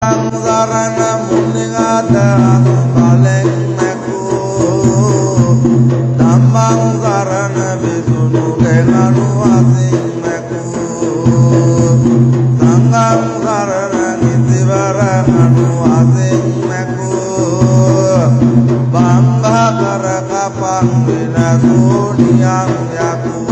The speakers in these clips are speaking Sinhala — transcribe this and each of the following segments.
Sarana muningada baleng aku tambang sarana bisunu kenganu asing aku sangang sarana nitibara anu asing aku bangga karakapang binasuniang yaku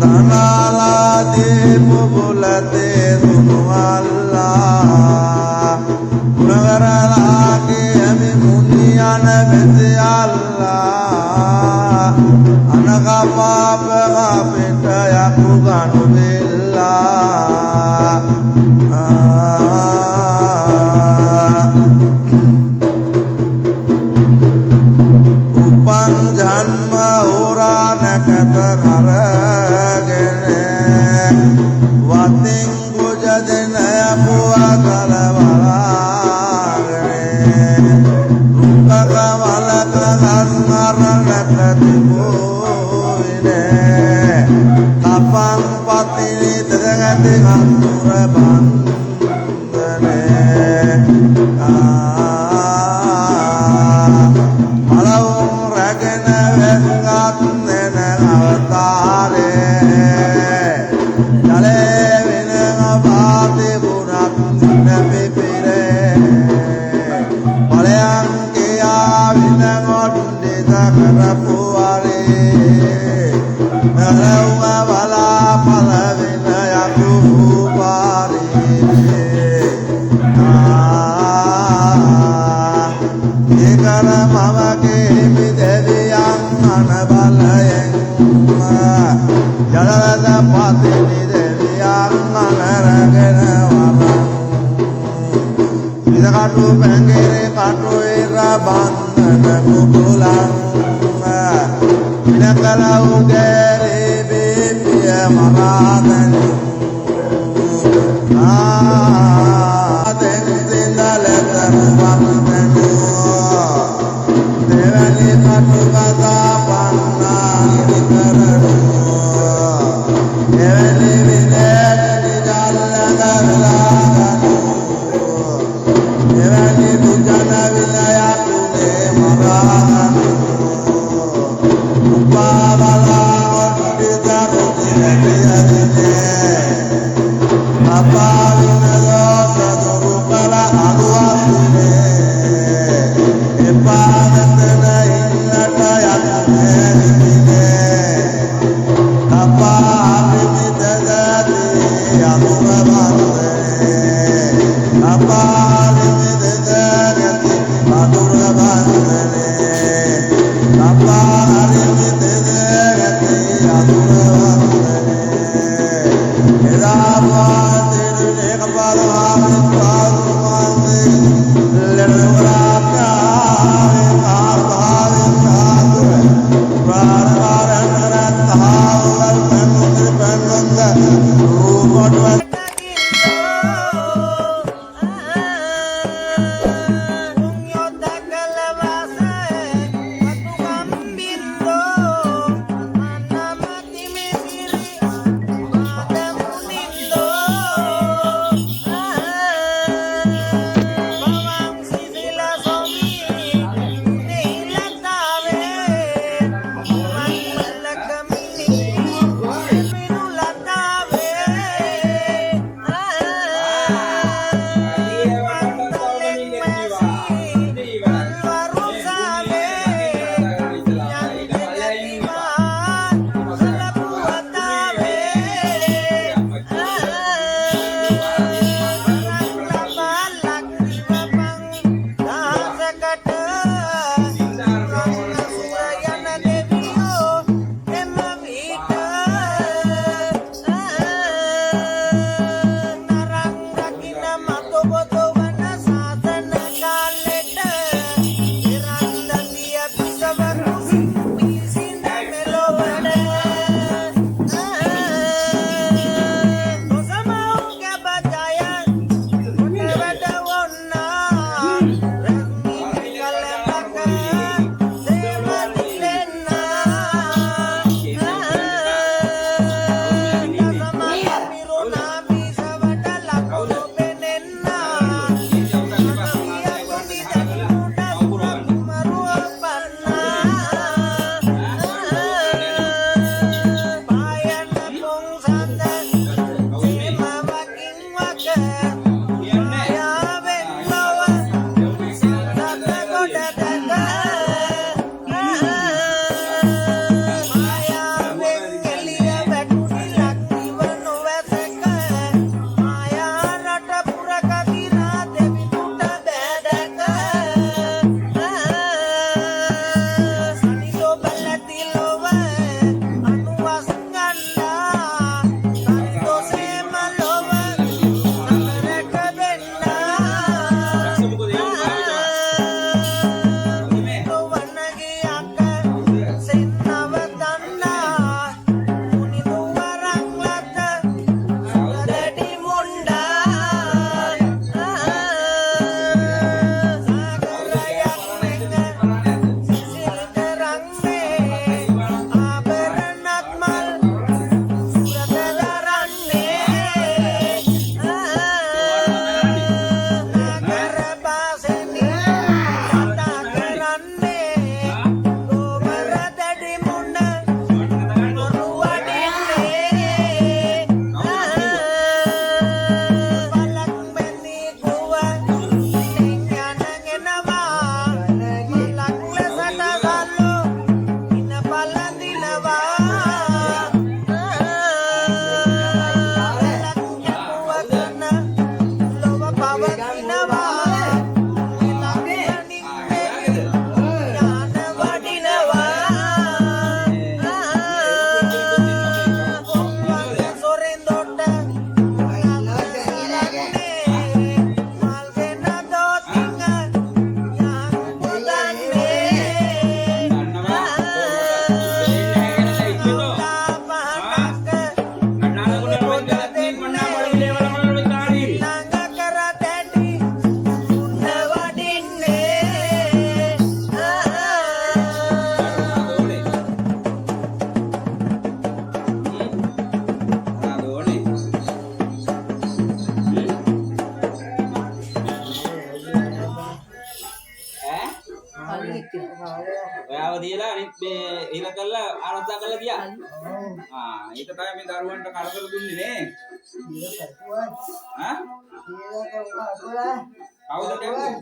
Tanala de Mubula te sunu Allah Gunagara lagi ami muniana bete Allah Anaka papa kapita yaku ganu billah Upang janma urana kata karagene Wating kujadena buwa kalabalagene Ruka kamala kalangarana katibuine Kapang patini tegati kantura bandane Malau ragena vengat nena avatare Jale vinanga bhati gunat nepipire Palayang kiya vinangot dita karapuare Nalaunga bala pala vinayaku pari Ekara mama ke mideviyang anabalayeng Jalada pati mideviyang anaragena warang Vidakatu pengiri katu ira bandana kukulang Vinakala ugeri bibiya maradani Tenzindaletan bandanu Devali katu kata panani karanu Devali vinet di jalada vilaganu Devali tujana vilayaku ne marahanu Upabala ondita kutine biyadine Apa vinado sadurukala aluasine Epadatana illata yakunerine Apa alimidadati adurabandane Apa alimidadati adurabandane Apa alimidadati adurabandane Edabati nekapala hamidwalumandi Lenuraka මේ ඉල කළා ආරක්ෂා කළා ගියා. ඒක තමයි මේ දරුවන්ට කරදර දුන්නේ නේ. ඈ? කවුද කැපුවේ?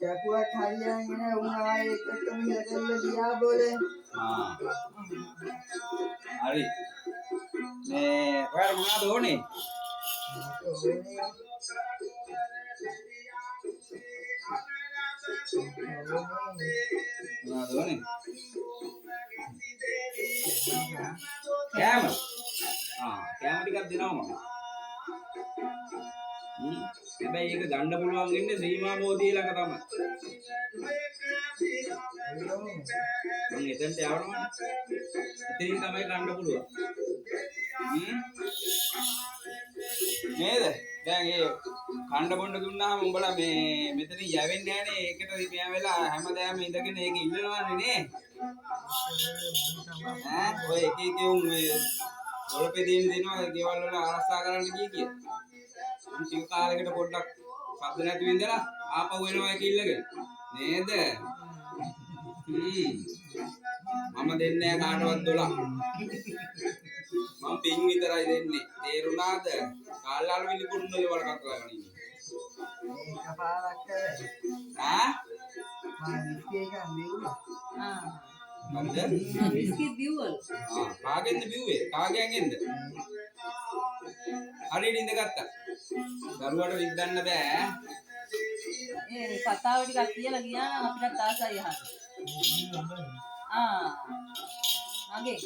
කැපුවත් හරියන්නේ නැහැ. උන් ආයේ එකටම ඉල කළා ගියා බෝලේ. හරි. මේ ඔයාලා මොනවද ඕනේ? මොනවද ඕනේ? කෑම. කෑම ටිකක් දෙනවා මම. හැබැයි ඒක ගන්න පුළුවන් ඉන්නේ සීමා මොදිය ළඟ තමයි. මම එතනට යවනවා. එතනින් තමයි ගන්න පුළුවන්. නේද? දැන් ඒ කණ්ඩ බොණ්ඩ දුන්නාම උඹලා මේ මෙතනින් යවෙන්නේ නැහනේ. ඒකට මෙයා වෙලා හැමදාම ඉඳගෙන ඒක ඉල්ලනවානේ නේ. ඔය එක එක උන් මේ වලපේ දෙනවා ගෙවල් වල ආරක්ෂා කරන්න කිය. ටික කාලයකට පොඩ්ඩක් ශබ්ද නැති වෙන්දලා ආපහු එනවා ඒක ඉල්ලගෙන. නේද? මම දෙන්නේ කාටවත් 12. මම පින් විතරයි දෙන්නේ. තේරුණාද? කාල්ලාල විලිකුණු වල වල කතා කරන්නේ. ඒක පාරක් ආ? මම විස්කේ එකක් බිව්වා. මොකද? බිස්කිට් බිව්වලු. කාගෙන්ද බිව්වේ? කාගෙන්ද? හරියට ඉඳගත්තා. දරුවට විද්දන්න බෑ. ඒ කතාව ටිකක් කියලා ගියා නම් අපිට ආසයි අහන්න. මගේ.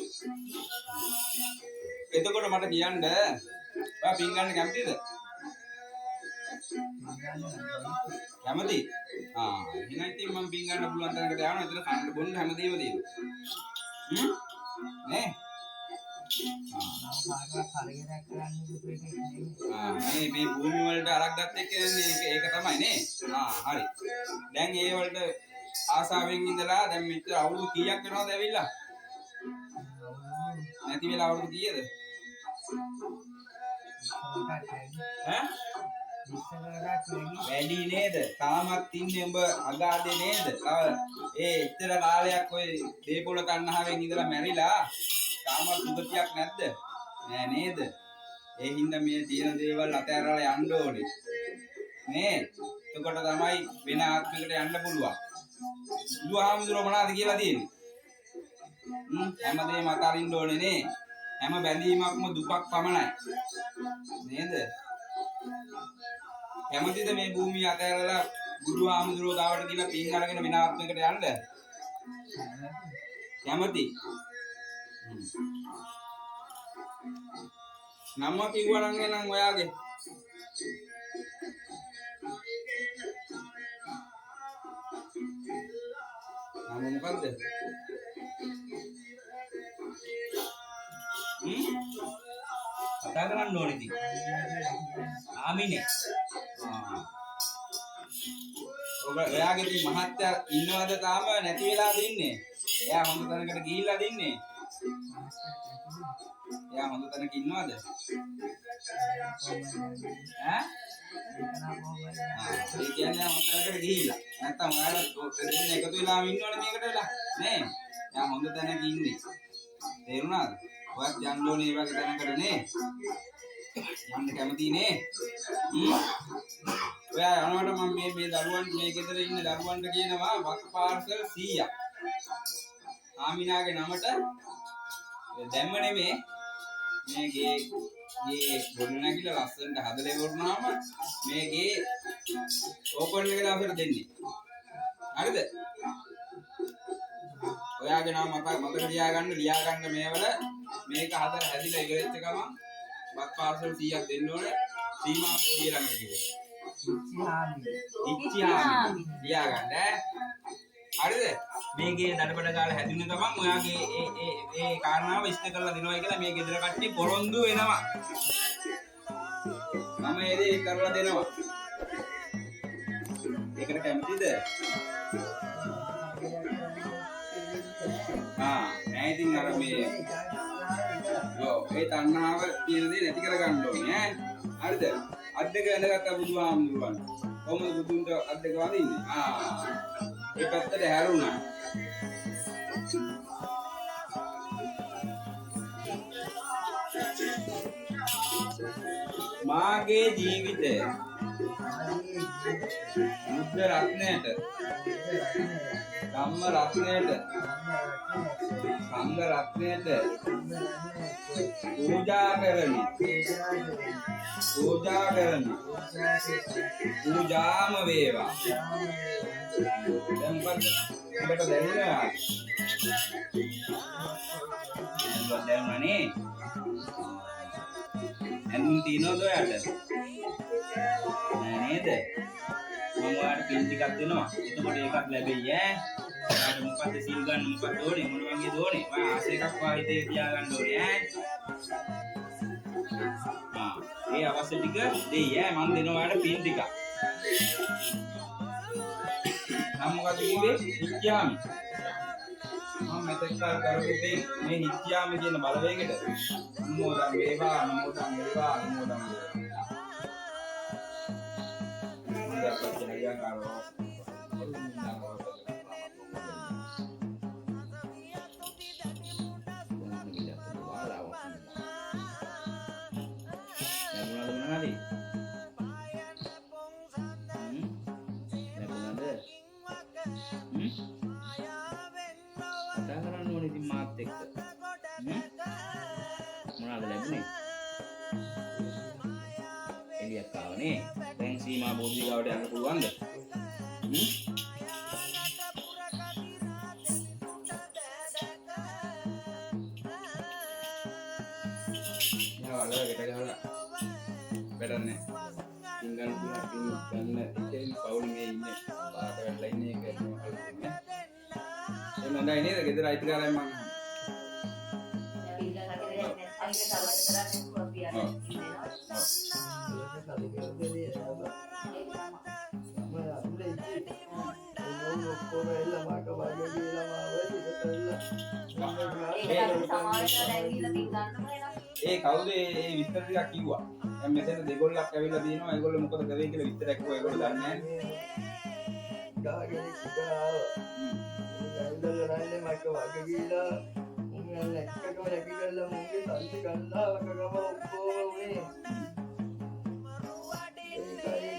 එතකොට මට කියන්න ඔයා පින් ගන්න කැමතිද? කැමති? එහෙනම් ඉතින් මම පින් ගන්න පුළුවන් තැනකට යනවා. එතන කන්න බොන්න හැමදේම තියෙනවා. නේ? මේ භූමි වලට අරක් ගත්ත එක්කනේ ඒක තමයි නේ. හරි. දැන් ඒ වලට ආසාවෙන් ඉඳලා දැන් මෙච්චර අවුරුදු කීයක් වෙනවද ඇවිල්ලා? නැති වෙලා අවුරුදු කීයද? ඈ? වැඩි නේද? තාමත් ඉන්නේ උඹ අගාදේ නේද? ඒ එච්චර කාලයක් ඔය දේපොළ තණ්හාවෙන් ඉඳලා මැරිලා තාමත් සුගතියක් නැද්ද? නෑ නේද? ඒ හින්දා මේ තියෙන දේවල් අතහැරලා යන්න ඕනේ. නේ? එතකොට තමයි වෙන ආත්මයකට යන්න පුළුවන්. බුදුහාමුදුරුවෝ මොනවද කියලා තියෙන්නේ? හැමදේම අතරින්න ඕනේ නේ. හැම බැඳීමක්ම දුකක් පමණයි. නේද? කැමතිද මේ භූමිය අතහැරලා බුදුහාමුදුරුවෝ ගාවට ගිහලා පින් අරගෙන වෙන ආත්මයකට යන්න? කැමති? නම කිව්වනම් එනම් ඔයාගේ නම මොකද්ද? කතා කරන්න ඕනේ ඉතින්. ආමිනේ. ඔයාගේ ඉතින් මහත්තයා ඉන්නවද තාම නැති වෙලාද ඉන්නේ? එයා හොඳ තැනකට ගිහිල්ලාද ඉන්නේ? එයා හොඳ තැනක ඉන්නවද? ඈ? ඒ කියන්නේ හොඳ තැනකට ගිහිල්ලා. නැත්තම් ඔයාලා දෙන්න එකතු වෙලාම ඉන්නවනේ මේකට වෙලා. නේ? එයා හොඳ තැනක ඉන්නේ. තේරුණාද? ඔයත් යන්න ඕනේ ඒ වගේ තැනකට නේ. යන්න කැමති නේ. ඔයා යනකොට මම මේ දරුවන් මේ ගෙදර ඉන්න දරුවන්ට කියනවා වක් පාර්සල් 100ක්. ආමිනාගේ නමට දැම්ම නෙමේ මේ ගේ ගොඩ නැගිලා ලස්සනට හදලා ඉවරනාම මේ ගේ ඕපන් එක දවසට දෙන්නේ. හරිද? ඔයාගේ නම මතක ලියාගන්න මේවල මේක හදලා හැදිලා ඉවරෙච්ච ගමන් වක් පාර්සල් 100ක් දෙන්න ඕනේ. සීමා පොඩි ළඟට කිව්වා. ඉච්චිහාමි ලියාගන්න ඈ. හරිද? මේකේ දඩබඩ ගාලා හැදුන ගමන් ඔයාගේ ඒ කාරණාව ඉෂ්ට කරලා දෙනවා කියලා මේ ගෙදර කට්ටිය පොරොන්දු වෙනවා. මම ඒ දේ කරලා දෙනවා. ඒකට කැමතිද? නෑ ඉතින් අර මේ ඒ තණ්හාව කියන දේ නැති කරගන්න ඕනේ ඈ. හරිද? අත් දෙක ඇඳගත්ත බුදුහාමුදුරුවන්. කොහොමද බුදුන්ට අත් දෙක වදින්නේ? ඒ පැත්තට හැරුණා. මාගේ ජීවිතය බුද්ධ රත්නයට ධම්ම රත්නයට සංඝ රත්නයට පූජා කරමි පූජාම වේවා. දැන් මොකද උඹට දැනෙනවා? මොකද දැනුණානේ? ඇඳුම් තියනවද ඔයාලට? නෑ නේද? මම ඔයාලට පින් ටිකක් දෙනවා. එතකොට ඒකක් ලැබෙයි ඈ. ඔයාලට මොකද්ද සීල් ගන්න මොකක්ද ඕනේ? මොන වගේ දෝනේ? මම ආස එකක් වාහිතේ තියාගන්න ඕනේ ඈ. ඒ අවශ්‍ය ටික දෙයි ඈ. මම දෙනවා ඔයාලට පින් ටිකක්. නම් මොකද කිව්වේ? නිත්‍යාමි. මම මෙතෙක් කල් කරපු මේ නිත්‍යාමි කියන බලවේගයට අනුමෝදන් වේවා. මම දැක්කත් කියනවා කාරණා. මොනවාද ලැබුණේ? එළියක් ආවනේ. දැන් සීමා බෝධි ගාවට යන්න පුළුවන්ද? යාවල ගෙට ගහලා වැඩන්නේ. ඉංගන් ගන්න ඉතින් පවුල් මේ ඉන්නේ. පාට වෙලා ඉන්නේ ඒක නෝකල්නේ. එහෙනම් හොඳයි නේද? ගෙදර අයිතිකාරයන් මම ඒ කවුද ඒ විස්තර ටිකක් කිව්වා. දැන් මෙතන දෙගොල්ලක් ඇවිල්ලා දිනවා. ඒගොල්ලෝ මොකද කරේ කියලා විස්තරයක් කිව්වා. ඒගොල්ලෝ දන්නේ නැහැ. ගාගෙන ඉඳලා ඇවිල්ලා මට වගේ ගිහලා මුංගල් එක්කම රැකි කරලා මුංගේ සල්ලි ගන්නවා වගම ඔක්කොම උනේ. ඒකයි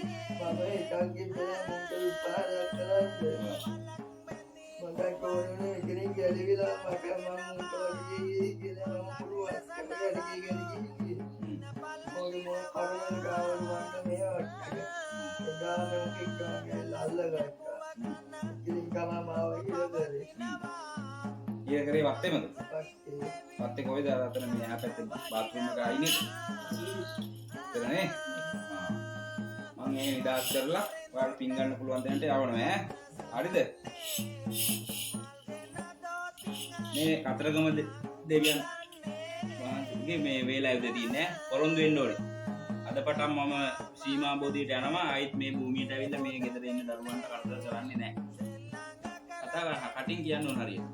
එකක් ගෙදර මුංග විපාරයක් කරන්නේ. මට කොරෝනේ කෙනෙක් ගැලවිලා මට මම මුංග වගේ කියලා මම පුරුවක් කරලා ගිහින් මොකද මොන කරුණාවක් ගාවල වන්ට මේවා ගාන කික්කම අල්ලගත්තා. ඉතින් ගම මාව කියලා කරේ. ඊය කරේ වත්තේමද? වත්තේ කොයිද අතන මේ එහා පැත්තේ බාත්රූම් එක ආයි නේද? එතනනේ. මම මේ නිදාස් කරලා ඔයාලට පින් ගන්න පුළුවන් තැනට යවනවා ඈ. හරිද? මේ කතරගම දෙවියන් වහන්සේගේ මේ වේලාව දෙතින්නේ පොරොන්දු වෙන්න ඕනේ. අද පටන් මම සීමා බෝධියට යනවා. ආයිත් මේ භූමියට ඇවිල්ලා මේ ගෙදර ඉන්න දරුවන්ට කරදර කරන්නේ නැහැ. කතා කරා කටින් කියන්න ඕන හරියට.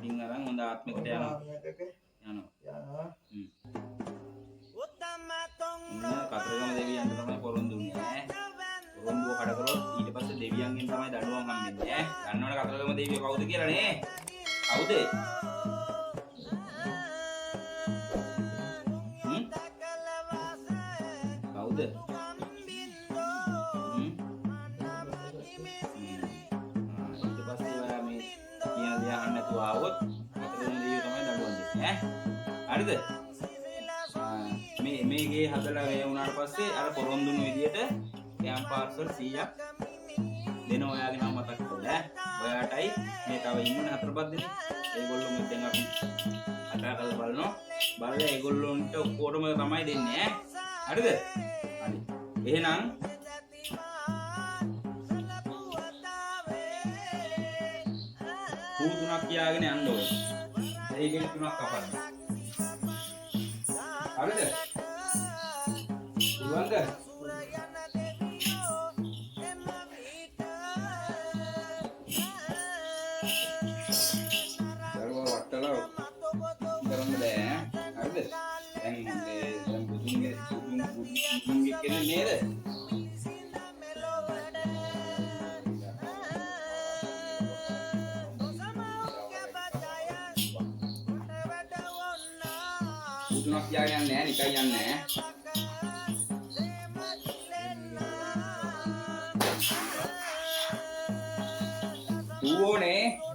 පින් අරන් හොඳ ආත්මිකට යනවා. කතරගම දෙවියන්ට තමයි පොරොන්දු වෙන්නේ ඈ. පොරොන්දුව කඩ කරොත් ඊට පස්සේ දෙවියන්ගෙන් තමයි දඬුවම් හම්බෙන්නේ ඈ. දන්නවනේ කතරගම දෙවියෝ කවුද කියලා නේ? කවුද? කවුද? ඊට පස්සේ ඔයා මේ කියන දේ අහන්න නැතුව ආවොත් කතරගම දෙවියෝ තමයි දඬුවම් දෙන්නේ ඈ. හරිද? මේගේ හදලා වේ වුණාට පස්සේ අර පොරොන්දුණු විදියට කැම් පාර්සල් 100ක් දෙන ඔයාගේ නම මතක් කරලා ඔයාටයි මේ තව ඉන්න 4-5 දෙනෙක් ඒගොල්ලෝ මෙතෙන් අපි කතා කරලා බලනවා. බලලා ඒගොල්ලොන්ට ඔක්කොටම තමයි දෙන්නේ ඈ. හරිද? හරි. එහෙනම් පූ 3ක් කියාගෙන යන්න ඕනේ. ඒකෙන් 3ක් කපන්න. හරිද? ඉවන්ද? දරුවා වට්ටලා කෙනෙක් නේද? උතුණක් කියාගෙන යන්නේ නැහැ, නිකන් යන්නේ නැහැ. ඌ ඕනේ